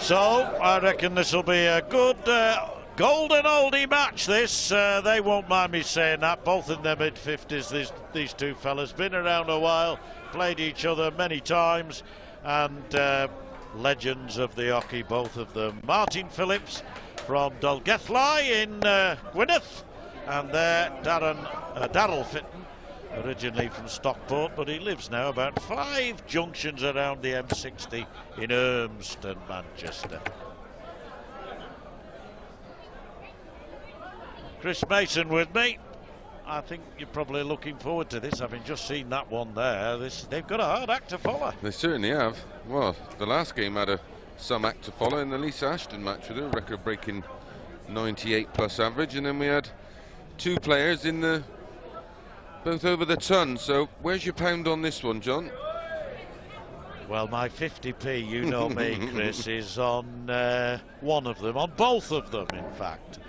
So I reckon this will be a good golden oldie match. This they won't mind me saying that. Both in their mid-50s. These two fellas been around a while, played each other many times, and legends of the hockey, both of them. Martin Phillips from Dolgethlai in Gwynedd, and there Darryl Fitton, originally from Stockport, but he lives now about 5 junctions around the M60 in Urmston, Manchester. Chris Mason with me. I think you're probably looking forward to this, having just seen that one there. They've got a hard act to follow. They certainly have. Well, the last game had some act to follow in the Lisa Ashton match with a record-breaking 98+ average, and then we had 2 players in the both over the ton. So where's your pound on this one, John? Well, my 50p, you know me, Chris, is on one of them, on both of them, in fact.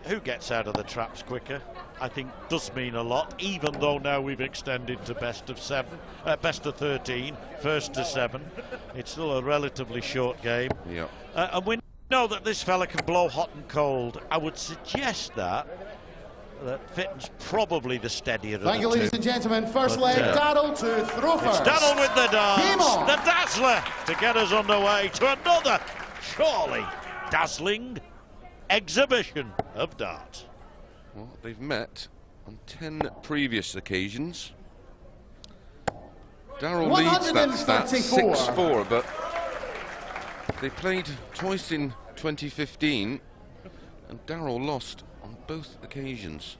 Who gets out of the traps quicker, I think, does mean a lot, even though now we've extended to best of 13, first to 7. It's still a relatively short game. Yep. And we know that this fella can blow hot and cold. I would suggest that Fitton's probably the steadier of the two. Thank you, ladies and gentlemen. First leg, Darryl to throw first. It's Darryl with the darts, the dazzler, to get us underway to another, surely dazzling exhibition of darts. Well, they've met on 10 previous occasions. Darryl leads that stat 6-4, but they played twice in 2015, and Darryl lost on both occasions.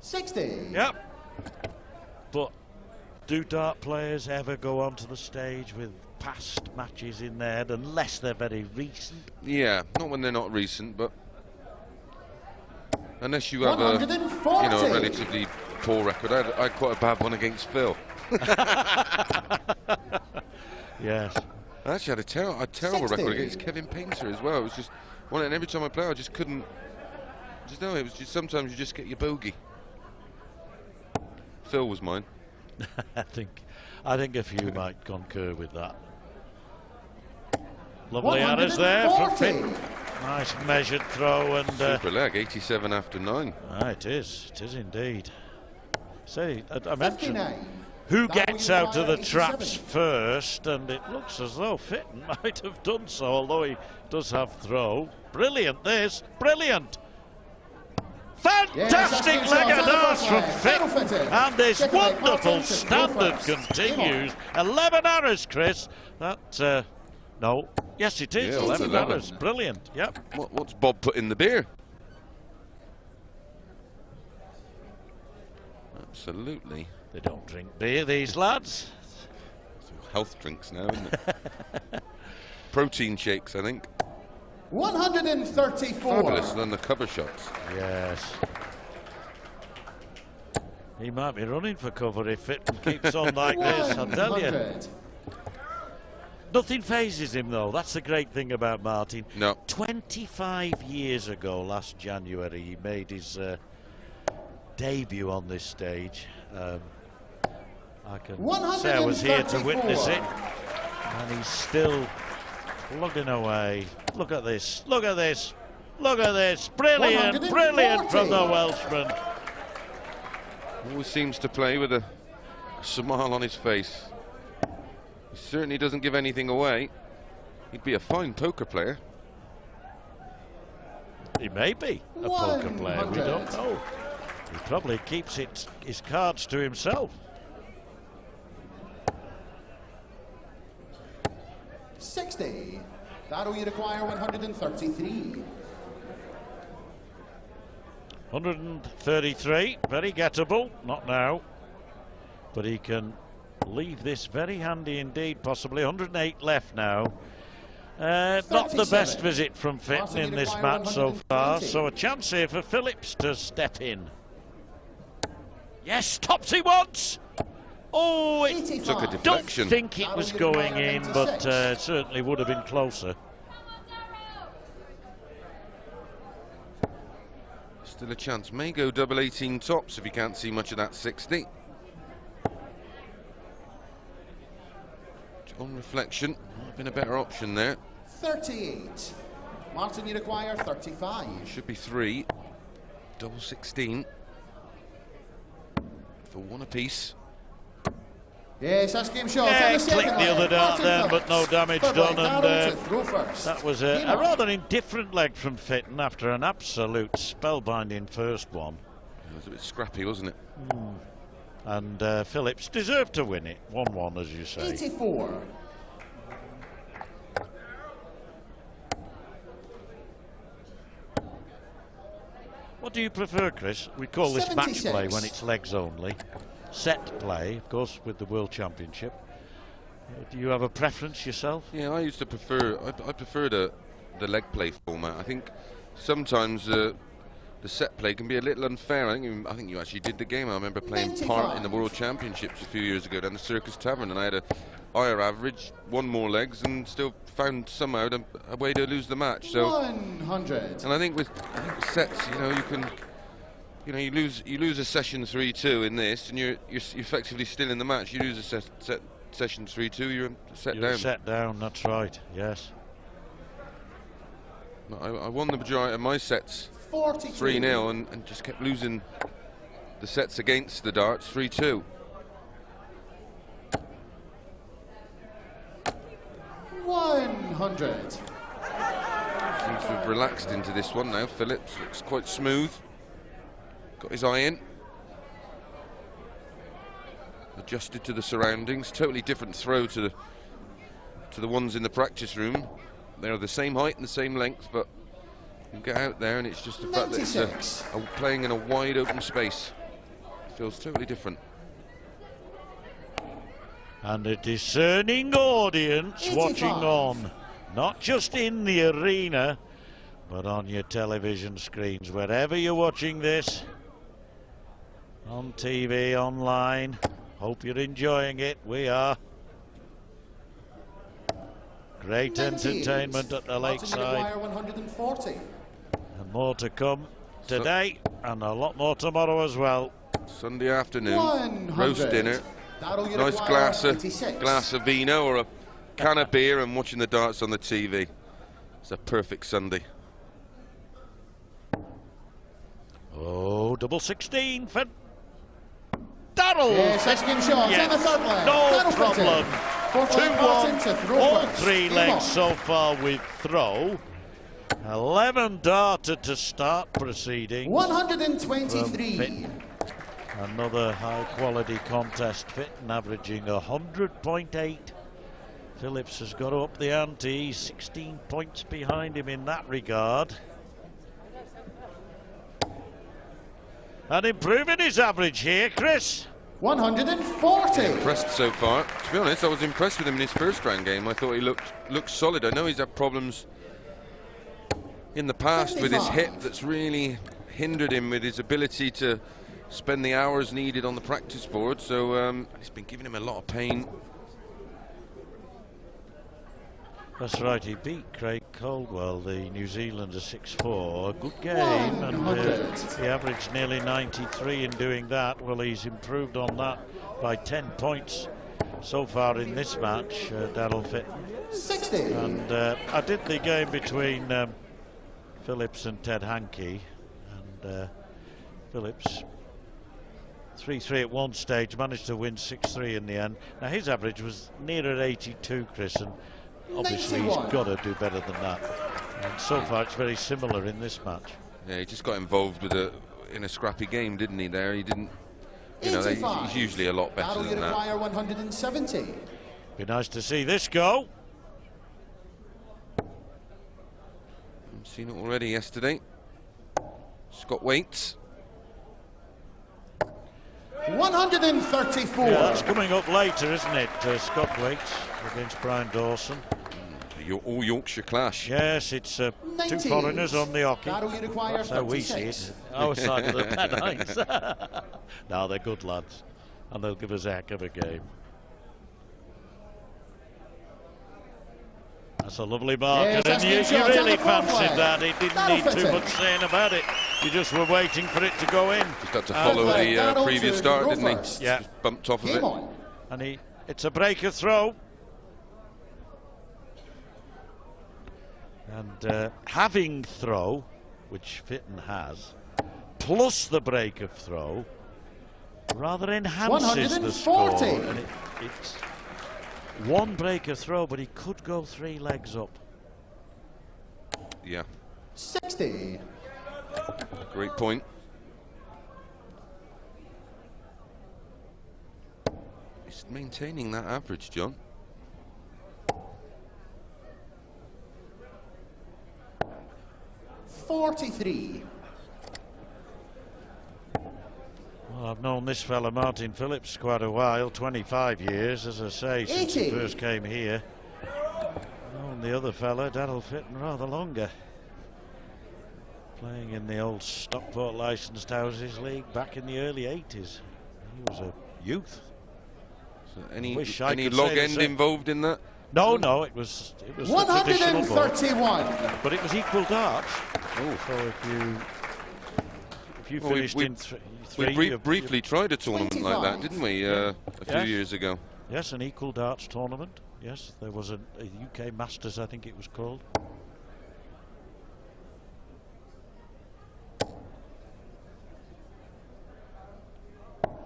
$60. Yep. But do dart players ever go onto the stage with past matches in their head, unless they're very recent? Yeah, not when they're not recent, but unless you have a relatively poor record. I had quite a bad one against Phil. Yes. I actually had a terrible record against Kevin Painter as well. It was just one, and every time I play, I just couldn't. Just know it was just sometimes you just get your bogey. Phil was mine. I think a few might concur with that. Lovely errors there from Fitton. Nice measured throw and super leg, 87 after 9. It is indeed. See, I mentioned who gets out of the traps first, and it looks as though Fitton might have done so, although he does have throw. Brilliant, this, brilliant. Fantastic leg of darts from Fitton, and this wonderful standard continues. 11 errors, Chris. That, no, yes it is, 11 errors, brilliant, yep. What's Bob put in the beer? Absolutely. They don't drink beer, these lads. Health drinks now, isn't it? Protein shakes, I think. 134. Fabulous on the cover shots. Yes. He might be running for cover if Fitton keeps on like this, I'll tell you. Nothing phases him though, that's the great thing about Martin. No. 25 years ago, last January, he made his debut on this stage. I can say I was here to witness it, and he's still plugging away. Look at this, look at this, look at this. Brilliant, brilliant from the Welshman. Always seems to play with a smile on his face. He certainly doesn't give anything away. He'd be a fine poker player. He may be a poker player, we don't know. He probably keeps his cards to himself. 60. That'll you require 133. 133, very gettable, not now. But he can leave this very handy indeed, possibly. 108 left now. Not the best visit from Fitton in this match so far, so a chance here for Phillips to step in. Yes, tops he once! Oh, it took a deflection. Don't think it was going in, but certainly would have been closer. Still a chance. May go double 18 tops if you can't see much of that 60. on reflection, might have been a better option there. 38. Martin, you require 35. Should be 3. Double 16. For 1 apiece. Yes, that's game shot. Yeah, the clicked the other dart then, but no damage done. And that was a rather indifferent leg from Fitton after an absolute spellbinding first one. It was a bit scrappy, wasn't it? And Phillips deserved to win it. 1-1, as you say. 84. What do you prefer, Chris? We call this 76. match play when it's legs only. Set play, of course, with the World Championship. Do you have a preference yourself? Yeah, I used to prefer. I prefer the leg play format. I think sometimes the set play can be a little unfair. I think you actually did the game. I remember playing 95. part in the World Championships a few years ago down the Circus Tavern, and I had a higher average, 1 more legs, and still found somehow a way to lose the match. So 100. And I think with sets, you can. You lose a session 3-2 in this, and you're effectively still in the match. You lose a session 3-2, you're down. Set down, that's right. Yes. I won the majority of my sets 3-0 and just kept losing the sets against the darts 3-2. 100. Seems to have relaxed into this one now. Phillips looks quite smooth. Got his eye in. Adjusted to the surroundings. Totally different throw to the ones in the practice room. They're the same height and the same length, but you get out there and it's just the fact that it's playing in a wide open space. It feels totally different. And a discerning audience 85. watching on, not just in the arena, but on your television screens, wherever you're watching this. On TV, online. Hope you're enjoying it. We are. Great 98. entertainment at the lakeside. 140. And more to come today, and a lot more tomorrow as well. Sunday afternoon, 100. roast dinner, nice glass of vino or a can of beer, and watching the darts on the TV. It's a perfect Sunday. Oh, double 16 for Darrell. Yes, second shot in the third leg. No problem. 2-1, all first. 3 legs so far with throw. 11 darted to start proceedings. 123. Another high quality contest. Fitton averaging 100.8. Phillips has got to up the ante, 16 points behind him in that regard. And improving his average here, Chris. 140. Impressed so far. To be honest, I was impressed with him in his first round game. I thought he looked solid. I know he's had problems in the past with his hip that's really hindered him with his ability to spend the hours needed on the practice board. So it's been giving him a lot of pain. That's right, he beat Craig Caldwell, the New Zealander, 6-4. A good game, 100. and he averaged nearly 93 in doing that. Well, he's improved on that by 10 points so far in this match, Darrell Fitton. 60. And I did the game between Phillips and Ted Hankey, and Phillips 3-3 at one stage, managed to win 6-3 in the end. Now his average was nearer 82, Chris, and obviously 91. he's got to do better than that. And so far it's very similar in this match. Yeah, he just got involved with in a scrappy game, didn't he? There, he didn't. He's usually a lot better than that. 170. Be nice to see this go. I've seen it already yesterday. Scott Waits. 134. Yeah, that's coming up later, isn't it? Scott Waits against Brian Dawson. All Yorkshire clash. Yes, it's 2 foreigners on the hockey. That's how we see it. Our side of the Pennines. No, they're good lads, and they'll give us a heck of a game. That's a lovely marker, Yes, and you really fancied that. It didn't need too much saying about it. You just were waiting for it to go in. Just had to follow the previous start, didn't he? Yeah. Just bumped off of it. And it's a breaker throw. And having throw, which Fitton has, plus the break of throw, rather enhances the score. 140. And it's one break of throw, but he could go 3 legs up. Yeah. 60. Great point. He's maintaining that average, John. $43. Well, I've known this fella, Martin Phillips, quite a while, 25 years, as I say, since he 80. first came here. I've known the other fella, Daryl Fitton, rather longer. Playing in the old Stockport Licensed Houses League back in the early 80s. He was a youth. So any Wish I could log say the end same. involved in that? No, it was the traditional board, 131. but it was equal darts. Oh. So if you Well, finished in three, We you- briefly tried a tournament like that, 25. didn't we, a few Yes. years ago? Yes, an equal darts tournament. Yes, there was a UK Masters, I think it was called.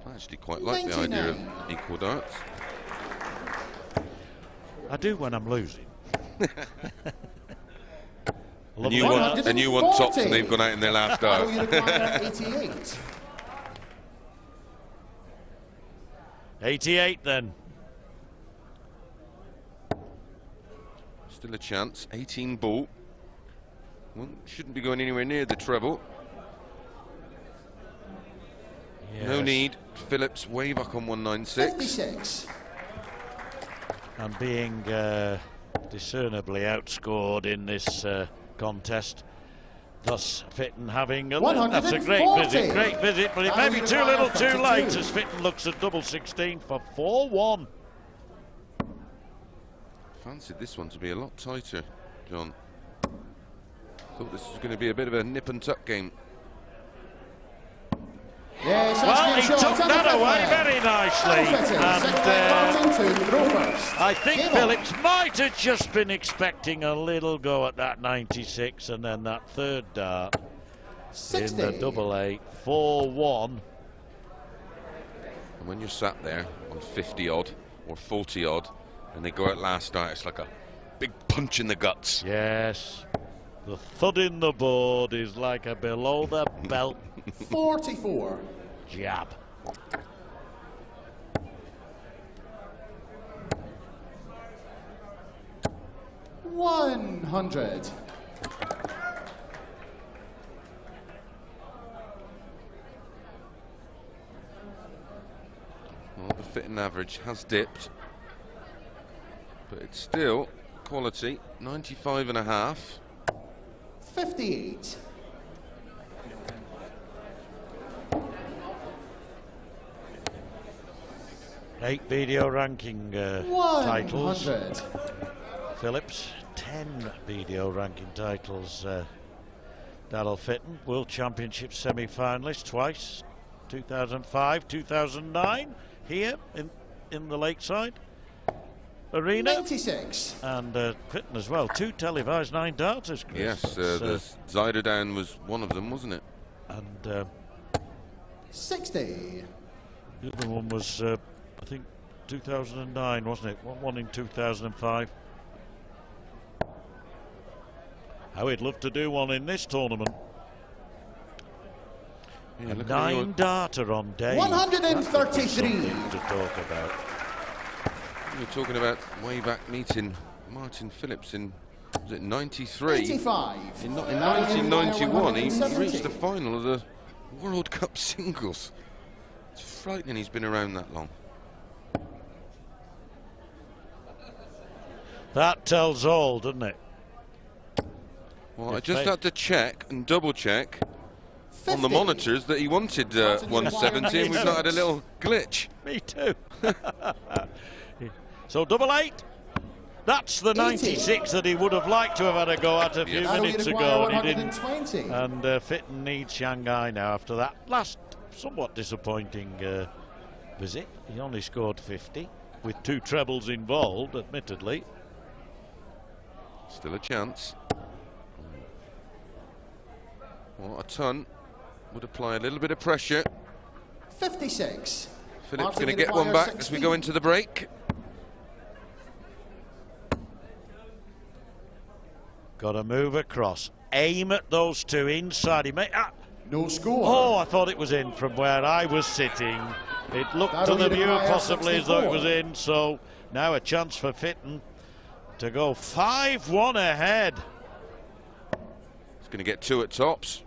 I actually quite like the idea of 99. equal darts. I do when I'm losing. And you want tops, and they've gone out in their last Battle dart. you require 88. 88 then. Still a chance. 18 ball. Well, shouldn't be going anywhere near the treble. No Yes. need. Phillips way back on 196. 56. And being discernibly outscored in this contest. Thus Fitton having that's a great 140. visit, but it may be too little too late as Fitton looks at double 16 for 4-1. Fancied this one to be a lot tighter, John. Thought this was going to be a bit of a nip and tuck game. Yes, Well, he that's good took shot. that And the away fifth very nicely, Fitton, and second leg Martin to throw first. I think Game on. Phillips might have just been expecting a little go at that 96 and then that third dart 60. in the double 8, 4-1. And when you're sat there on 50 odd or 40 odd and they go out last dart, it's like a big punch in the guts. Yes, the thud in the board is like a below the belt 44. jab. $100. Well, the Fitton average has dipped, but it's still quality. 95.5. 58. Eight BDO ranking titles. 100. Phillips, 10 BDO ranking titles. Daryl Fitton, World Championship semi-finalist twice, 2005, 2009, here in the Lakeside Arena. 96. And Fitton as well, 2 televised 9 darters, Chris. Yes, It's, the Zyderdown was one of them, wasn't it? and 60. the other one was, I think, 2009, wasn't it? One in 2005. How he'd love to do one in this tournament. Yeah, A look at your- 9 darter on day. 133. To talk about. You're talking about way back meeting Martin Phillips in, was it 93? 85. In 1991, he 170. reached the final of the World Cup singles. It's frightening he's been around that long. That tells all, doesn't it? Well, I If just they- had to check and double check on the 50. monitors that he wanted 170, and we've not had a little glitch. Me too. So double 8. That's the 96 that he would have liked to have had a go at a few Battle you minutes require ago, and he didn't. 120. And Fitton needs Shanghai now after that last somewhat disappointing visit. He only scored 50 with 2 trebles involved, admittedly. Still a chance. Well, a ton would apply a little bit of pressure. 56. Phillips going to get one back as we go into the break. Got to move across. Aim at those two inside. He may. No score. Oh, I thought it was in from where I was sitting. It looked to the viewer possibly as though it was in. So now a chance for Fitton to go 5-1 ahead. He's going to get two at tops.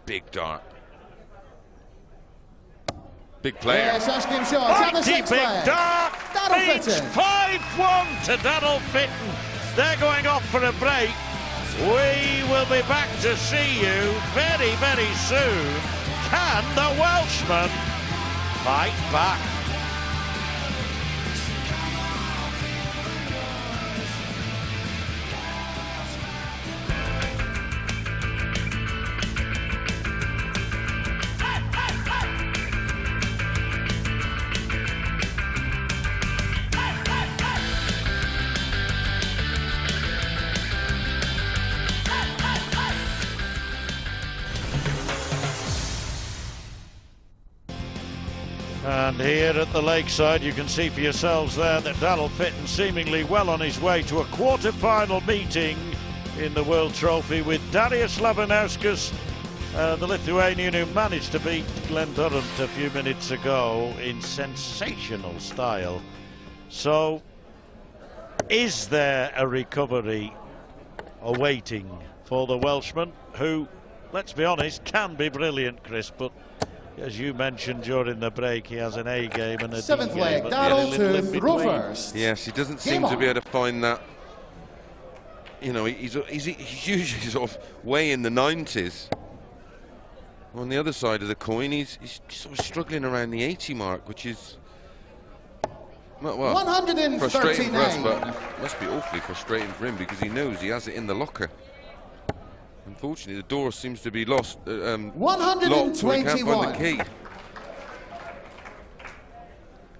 Big dart. Big player. Yes, asking shots. Mighty big dart. Beats 5-1 to Darryl Fitton. They're going off for a break. We will be back to see you very, very soon. Can the Welshman fight back? And here at the lakeside, you can see for yourselves there that Darryl Fitton seemingly well on his way to a quarter-final meeting in the World Trophy with Darius Labanauskas, the Lithuanian who managed to beat Glenn Durant a few minutes ago in sensational style. So, is there a recovery awaiting for the Welshman, who, let's be honest, can be brilliant, Chris, but as you mentioned during the break, he has an A game and a seventh D game. leg, Darryl to throw first. Yes, he doesn't seem to be able to find that. You know, he's usually sort of way in the 90s. On the other side of the coin, he's sort of struggling around the 80 mark, which is well, frustrating for us, but it must be awfully frustrating for him because he knows he has it in the locker. Unfortunately, the door seems to be locked, so he can't find the key.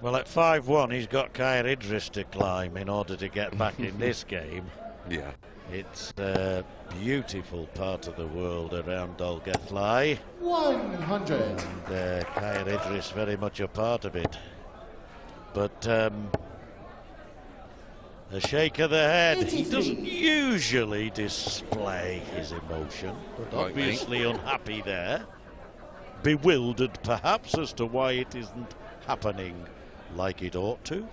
Well, at 5-1, he's got Kaya Idris to climb in order to get back in this game. Yeah. It's a beautiful part of the world around Dolgellau. 100. And Kaya Idris very much a part of it. But a shake of the head. 83. He doesn't usually display his emotion, but obviously unhappy there. Bewildered perhaps as to why it isn't happening like it ought to.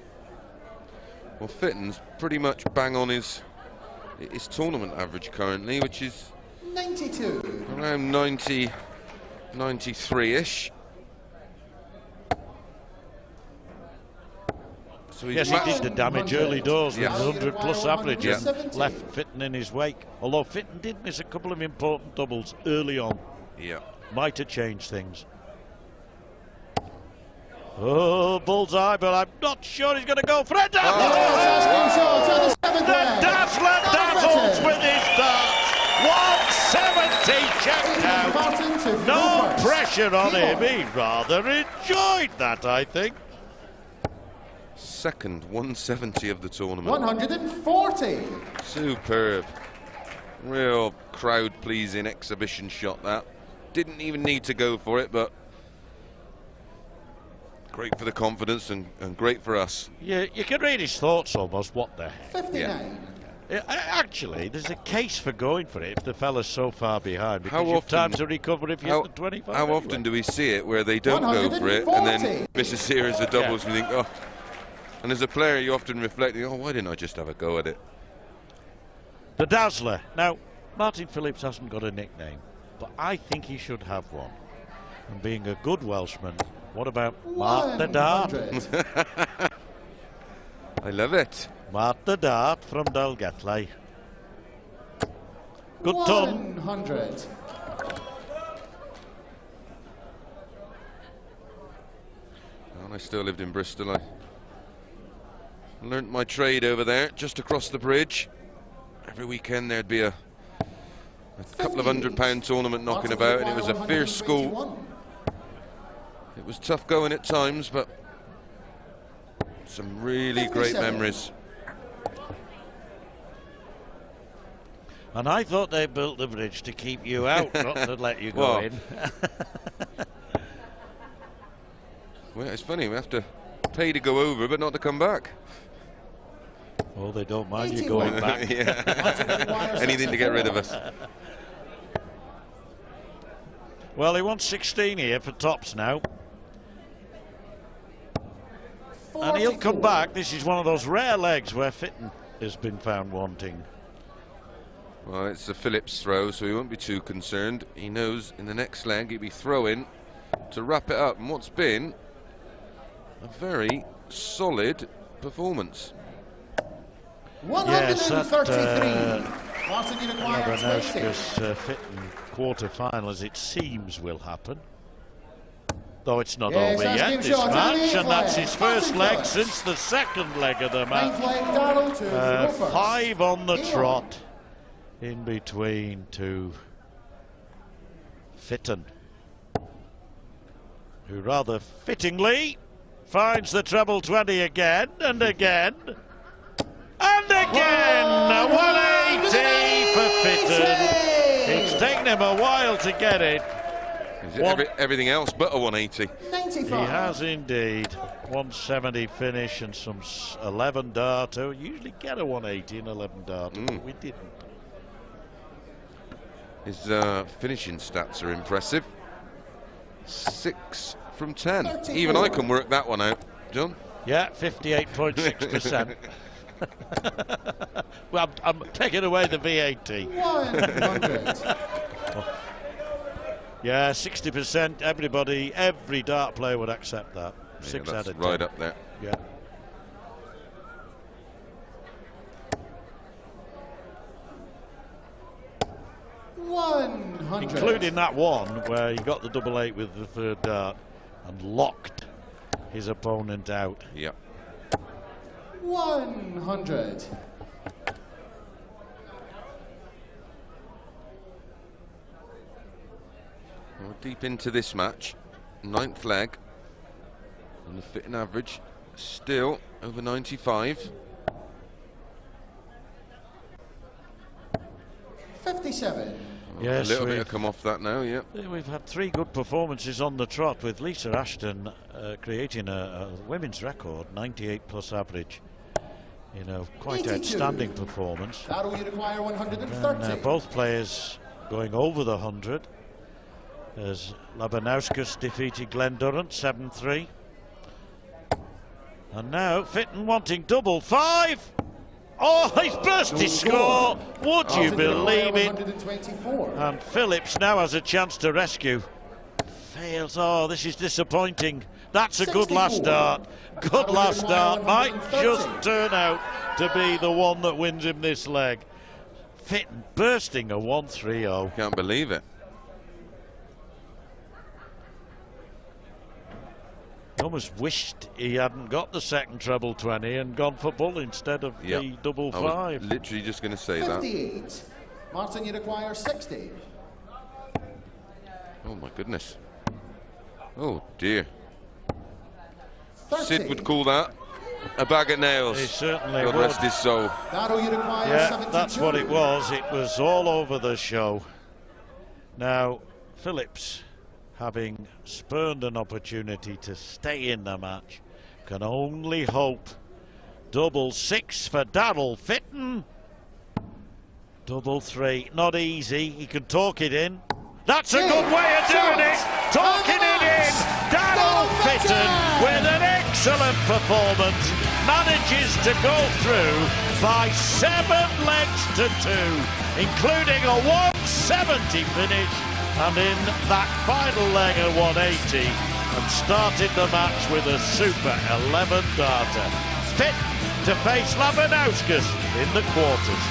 Well, Fitton's pretty much bang on his tournament average currently, which is 92. around 90, 93-ish. So yes, he did the damage early doors with 100+ average Yeah. and left Fitton in his wake. Although Fitton did miss a couple of important doubles early on. Yeah. Might have changed things. Oh, bullseye, but I'm not sure he's going to go for it. The Dazzler dazzles with his darts. 170 checked out. No pressure on him. He rather enjoyed that, I think. Second 170 of the tournament. 140. Superb. Real crowd-pleasing exhibition shot that. Didn't even need to go for it, but great for the confidence and great for us. You can read his thoughts almost. What the heck? 59. Actually, there's a case for going for it if the fella's so far behind, because How you've often- time to recover if you're at the 25. How anyway. often do we see it where they don't go for it and then 140. miss a series of doubles and you think, oh. And as a player, you often reflect, oh, why didn't I just have a go at it? The Dazzler. Now, Martin Phillips hasn't got a nickname, but I think he should have one. And being a good Welshman, what about Mart the Dart? 100. I love it. Mart the Dart from Dolgellau. Good ton. 100. When I still lived in Bristol, I learnt my trade over there, just across the bridge. Every weekend there'd be a couple of £100 tournament knocking about, and it was a fierce school. It was tough going at times, but some really great 57. memories. And I thought they built the bridge to keep you out, not to let you go Well, in. Well, it's funny, we have to pay to go over, but not to come back. Oh, they don't mind you going back. Yeah. Anything to get rid of us. Well, he wants 16 here for tops now. And he'll come back. This is one of those rare legs where Fitton has been found wanting. Well, it's a Phillips throw, so he won't be too concerned. He knows in the next leg he'll be throwing to wrap it up. And what's been a very solid performance. 133. Martin, you require 20. Fitton quarter-final, as it seems, will happen. Though it's not Yes, over that's yet, game this shot. match, and that's Leg. his first Martin leg Phillips. since the second leg of the Ninth match. leg, Darrell to go first. 5 on the Elon. trot in between to Fitton, who rather fittingly finds the treble 20 again and again. And again, a 180 for Fitton. It's taken him a while to get it. Everything else but a 180. 95. He has indeed. 170 finish and some 11 darter. You usually get a 180 in 11 darter, but we didn't. His finishing stats are impressive. 6 from 10. 34. Even I can work that one out, John. Yeah, 58.6%. Well, I'm taking away the VAT. 100. Yeah, 60%. Everybody, every dart player would accept that. Yeah, 6 that's out of 10. right up there. Yeah. Including that one where he got the double 8 with the third dart and locked his opponent out. Yeah. 100. Well, deep into this match, 9th leg, and the Fitton average still over 95. 57. Yes, a little bit have come off that now, yeah. We've had 3 good performances on the trot, with Lisa Ashton creating a women's record, 98 plus average. You know, quite 82. outstanding performance. That'll you require 130. And both players going over the 100, as Labanauskas defeated Glenn Durrant 7-3. And now Fitton wanting double 5. Oh, he's burst his score. Would you believe it? 124. And Phillips now has a chance to rescue. Fails. Oh, this is disappointing. That's a good last 64. start. Good That'll last require start. Might 130. just turn out to be the one that wins him this leg. Fitton bursting a 130. Can't believe it. He almost wished he hadn't got the second treble 20 and gone for bull instead of the double I was 5. literally just going to say that. 58. Martin, you require 60. Oh my goodness. Oh dear. 30. Sid would call that a bag of nails. He certainly God would. rest his soul. That'll you require Yeah, 72. that's what it was. It was all over the show. Now, Phillips, having spurned an opportunity to stay in the match, can only hope. Double 6 for Darrell Fitton. Double 3, not easy. He can talk it in. That's a good way of doing it. Talking it in. Darrell Fitton, with an excellent performance, manages to go through by 7 legs to 2, including a 170 finish, and in that final leg a 180, and started the match with a super 11 darter. Fit to face Labanauskas in the quarters.